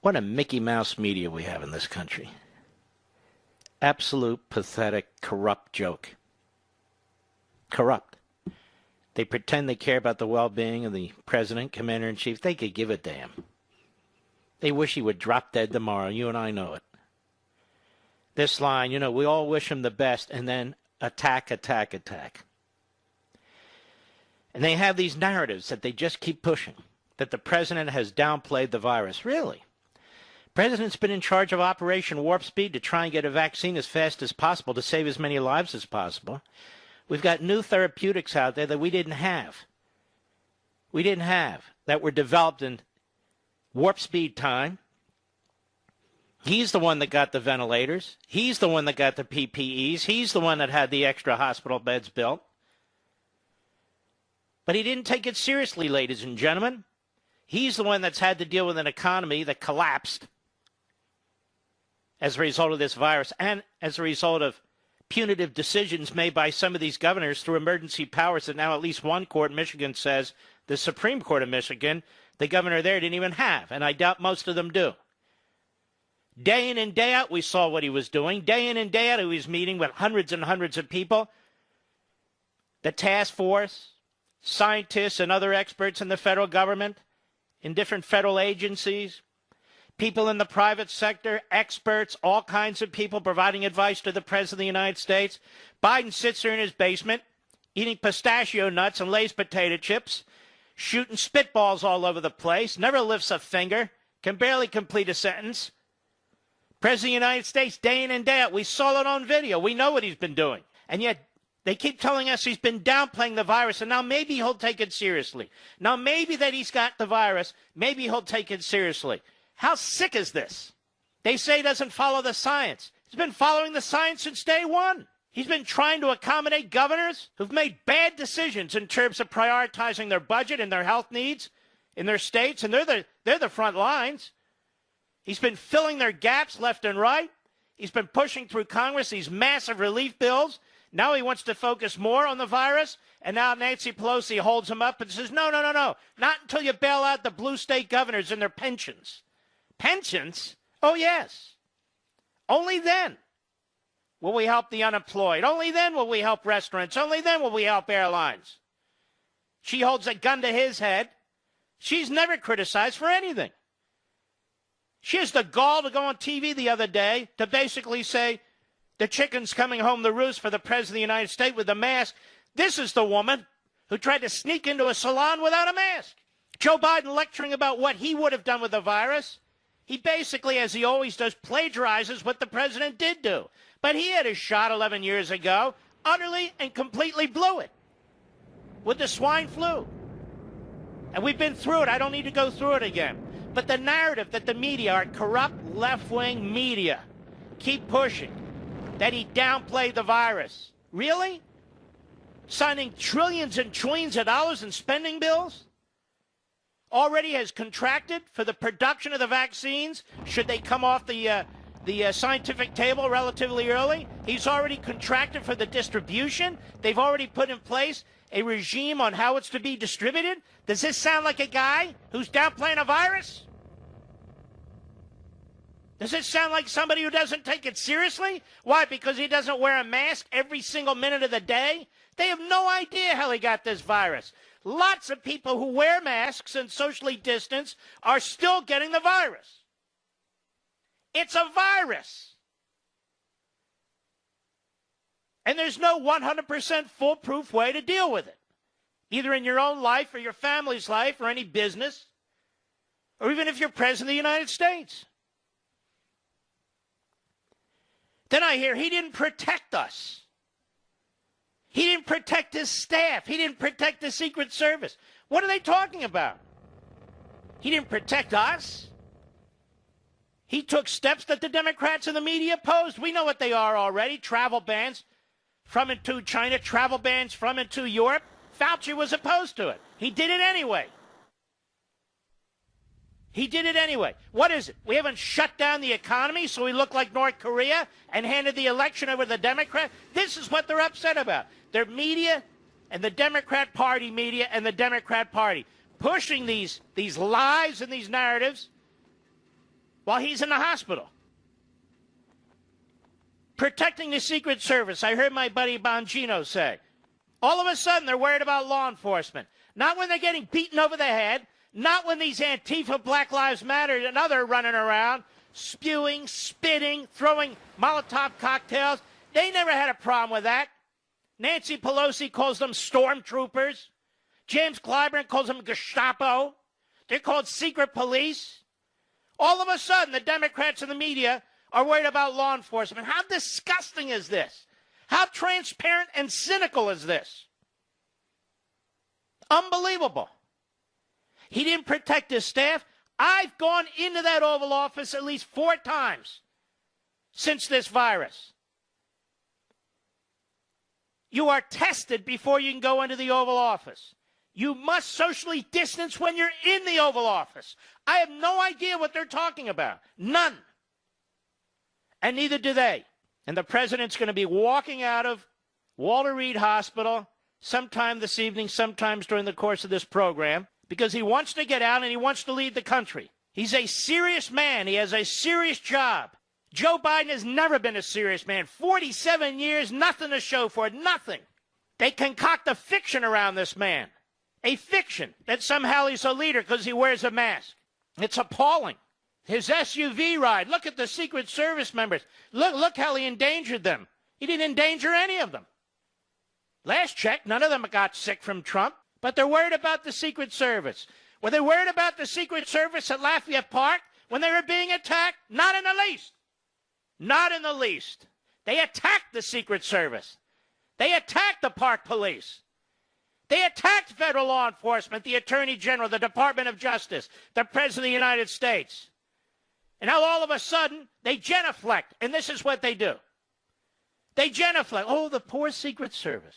What a Mickey Mouse media we have in this country. Absolute, pathetic, corrupt joke. Corrupt. They pretend they care about the well-being of the president, commander-in-chief. They could give a damn. They wish he would drop dead tomorrow. You and I know it. This line, we all wish him the best, and then attack, attack, attack. And they have these narratives that they just keep pushing, that the president has downplayed the virus. Really? President's been in charge of Operation Warp Speed to try and get a vaccine as fast as possible to save as many lives as possible. We've got new therapeutics out there that we didn't have. That were developed in warp speed time. He's the one that got the ventilators. He's the one that got the PPEs. He's the one that had the extra hospital beds built. But he didn't take it seriously, ladies and gentlemen. He's the one that's had to deal with an economy that collapsed as a result of this virus and as a result of punitive decisions made by some of these governors through emergency powers that now at least one court in Michigan says, the Supreme Court of Michigan, the governor there didn't even have, and I doubt most of them do. Day in and day out, we saw what he was doing. Day in and day out, he was meeting with hundreds and hundreds of people. The task force, scientists and other experts in the federal government, in different federal agencies, people in the private sector, experts, all kinds of people providing advice to the President of the United States. Biden sits there in his basement, eating pistachio nuts and Lay's potato chips, shooting spitballs all over the place, never lifts a finger, can barely complete a sentence. President of the United States, day in and day out, we saw it on video. We know what he's been doing. And yet they keep telling us he's been downplaying the virus, and now maybe he'll take it seriously. Now maybe that he's got the virus, maybe he'll take it seriously. How sick is this? They say he doesn't follow the science. He's been following the science since day one. He's been trying to accommodate governors who've made bad decisions in terms of prioritizing their budget and their health needs in their states, and they're the front lines. He's been filling their gaps left and right. He's been pushing through Congress these massive relief bills. Now he wants to focus more on the virus, and now Nancy Pelosi holds him up and says, no, not until you bail out the blue state governors and their pensions. Pensions? Oh, yes. Only then will we help the unemployed. Only then will we help restaurants. Only then will we help airlines. She holds a gun to his head. She's never criticized for anything. She has the gall to go on TV the other day to basically say the chicken's coming home to roost for the President of the United States with a mask. This is the woman who tried to sneak into a salon without a mask. Joe Biden lecturing about what he would have done with the virus. He basically, as he always does, plagiarizes what the president did do. But he had a shot 11 years ago, utterly and completely blew it with the swine flu. And we've been through it. I don't need to go through it again. But the narrative that the media, our corrupt left-wing media, keep pushing, that he downplayed the virus. Really? Signing trillions and trillions of dollars in spending bills? Already has contracted for the production of the vaccines, should they come off the scientific table relatively early. He's already contracted for the distribution. They've already put in place a regime on how it's to be distributed. Does this sound like a guy who's downplaying a virus? Does it sound like somebody who doesn't take it seriously? Why? Because he doesn't wear a mask every single minute of the day? They have no idea how he got this virus. Lots of people who wear masks and socially distance are still getting the virus. It's a virus. And there's no 100% foolproof way to deal with it, either in your own life or your family's life or any business, or even if you're President of the United States. Then I hear he didn't protect us. He didn't protect his staff. He didn't protect the Secret Service. What are they talking about? He didn't protect us. He took steps that the Democrats and the media opposed. We know what they are already. Travel bans from and to China, travel bans from and to Europe. Fauci was opposed to it. He did it anyway. He did it anyway. What is it? We haven't shut down the economy so we look like North Korea and handed the election over to the Democrat? This is what they're upset about. Their media and the Democrat Party media and the Democrat Party pushing these lies and these narratives while he's in the hospital. Protecting the Secret Service, I heard my buddy Bongino say. All of a sudden, they're worried about law enforcement. Not when they're getting beaten over the head, not when these Antifa, Black Lives Matter, and other running around, spewing, spitting, throwing Molotov cocktails. They never had a problem with that. Nancy Pelosi calls them stormtroopers. James Clyburn calls them Gestapo. They're called secret police. All of a sudden, the Democrats and the media are worried about law enforcement. How disgusting is this? How transparent and cynical is this? Unbelievable. He didn't protect his staff. I've gone into that Oval Office at least 4 times since this virus. You are tested before you can go into the Oval Office. You must socially distance when you're in the Oval Office. I have no idea what they're talking about. None. And neither do they. And the president's going to be walking out of Walter Reed Hospital sometime this evening, sometimes during the course of this program, because he wants to get out and he wants to lead the country. He's a serious man. He has a serious job. Joe Biden has never been a serious man. 47 years, nothing to show for it, nothing. They concoct a fiction around this man. A fiction that somehow he's a leader because he wears a mask. It's appalling. His SUV ride, look at the Secret Service members. Look how he endangered them. He didn't endanger any of them. Last check, none of them got sick from Trump, but they're worried about the Secret Service. Were they worried about the Secret Service at Lafayette Park when they were being attacked? Not in the least. Not in the least. They attacked the Secret Service. They attacked the Park Police. They attacked federal law enforcement, the Attorney General, the Department of Justice, the President of the United States. And now all of a sudden, they genuflect, and this is what they do. They genuflect. Oh, the poor Secret Service.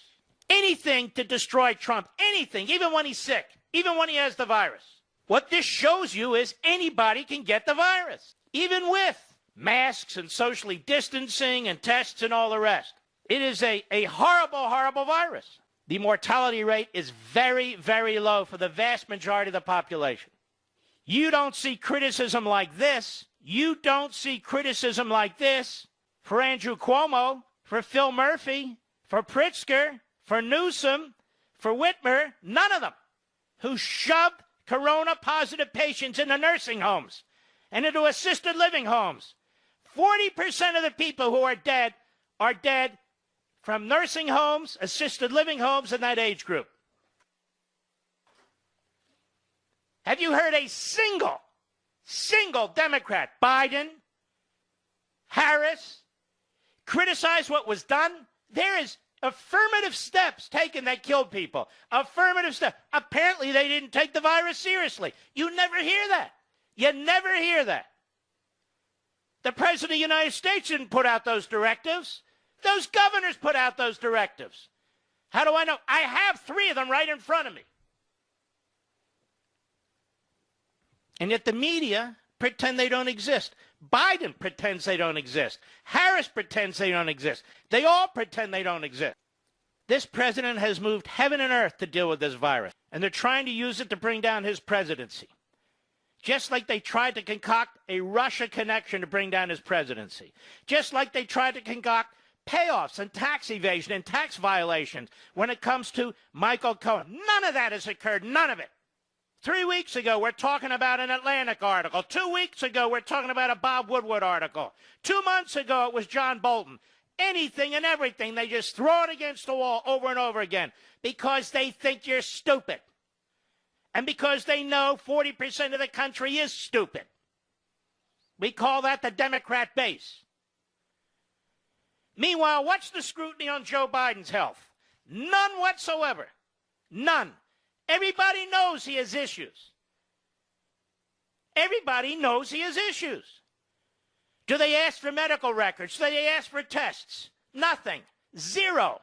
Anything to destroy Trump, anything, even when he's sick, even when he has the virus. What this shows you is anybody can get the virus, even with masks and socially distancing and tests and all the rest. It is a horrible, horrible virus. The mortality rate is very, very low for the vast majority of the population. You don't see criticism like this. You don't see criticism like this for Andrew Cuomo, for Phil Murphy, for Pritzker, for Newsom, for Whitmer, none of them, who shoved corona-positive patients into nursing homes and into assisted living homes. 40% of the people who are dead from nursing homes, assisted living homes, in that age group. Have you heard a single Democrat, Biden, Harris, criticize what was done? There is affirmative steps taken that killed people. Affirmative steps. Apparently they didn't take the virus seriously. You never hear that. You never hear that. The President of the United States didn't put out those directives. Those governors put out those directives. How do I know? I have 3 of them right in front of me. And yet the media pretend they don't exist. Biden pretends they don't exist. Harris pretends they don't exist. They all pretend they don't exist. This president has moved heaven and earth to deal with this virus, and they're trying to use it to bring down his presidency. Just like they tried to concoct a Russia connection to bring down his presidency. Just like they tried to concoct payoffs and tax evasion and tax violations when it comes to Michael Cohen. None of that has occurred. None of it. 3 weeks ago, we're talking about an Atlantic article. 2 weeks ago, we're talking about a Bob Woodward article. 2 months ago, it was John Bolton. Anything and everything, they just throw it against the wall over and over again because they think you're stupid. And because they know 40% of the country is stupid. We call that the Democrat base. Meanwhile, what's the scrutiny on Joe Biden's health? None whatsoever. None. Everybody knows he has issues. Everybody knows he has issues. Do they ask for medical records? Do they ask for tests? Nothing. Zero.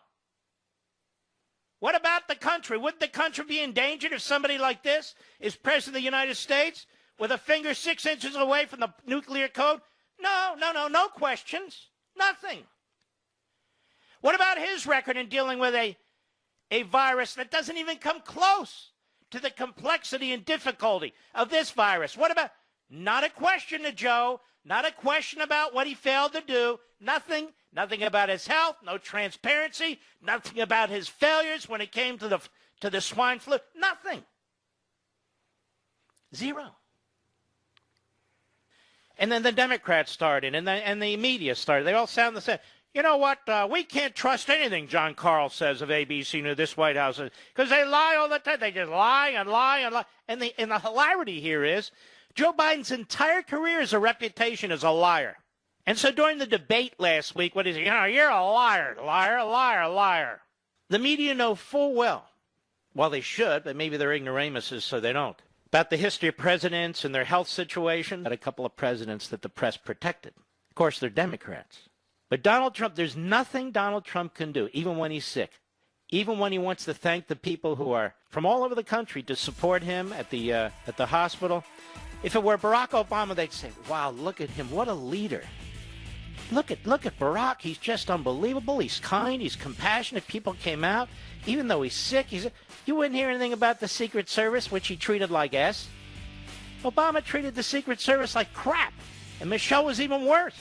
What about the country? Would the country be endangered if somebody like this is president of the United States with a finger 6 inches away from the nuclear code? No questions. Nothing. What about his record in dealing with a virus that doesn't even come close to the complexity and difficulty of this virus? What about Not a question to Joe. Not a question about what he failed to do. Nothing. Nothing about his health. No transparency. Nothing about his failures when it came to the swine flu. Nothing. Zero. And then the Democrats started, and the media started. They all sound the same. You know what? We can't trust anything John Carl says of ABC News, this White House, because they lie all the time. They just lie and lie and lie. And the hilarity here is Joe Biden's entire career is a reputation as a liar. And so during the debate last week, what is he? You're a liar, liar, liar, liar. The media know full well, they should, but maybe they're ignoramuses, so they don't, about the history of presidents and their health situation. Got a couple of presidents that the press protected. Of course, they're Democrats. But Donald Trump, there's nothing Donald Trump can do, even when he's sick, even when he wants to thank the people who are from all over the country to support him at the hospital. If it were Barack Obama, they'd say, wow, look at him. What a leader. Look at Barack. He's just unbelievable. He's kind. He's compassionate. People came out. Even though he's sick, you wouldn't hear anything about the Secret Service, which he treated like S. Obama treated the Secret Service like crap. And Michelle was even worse.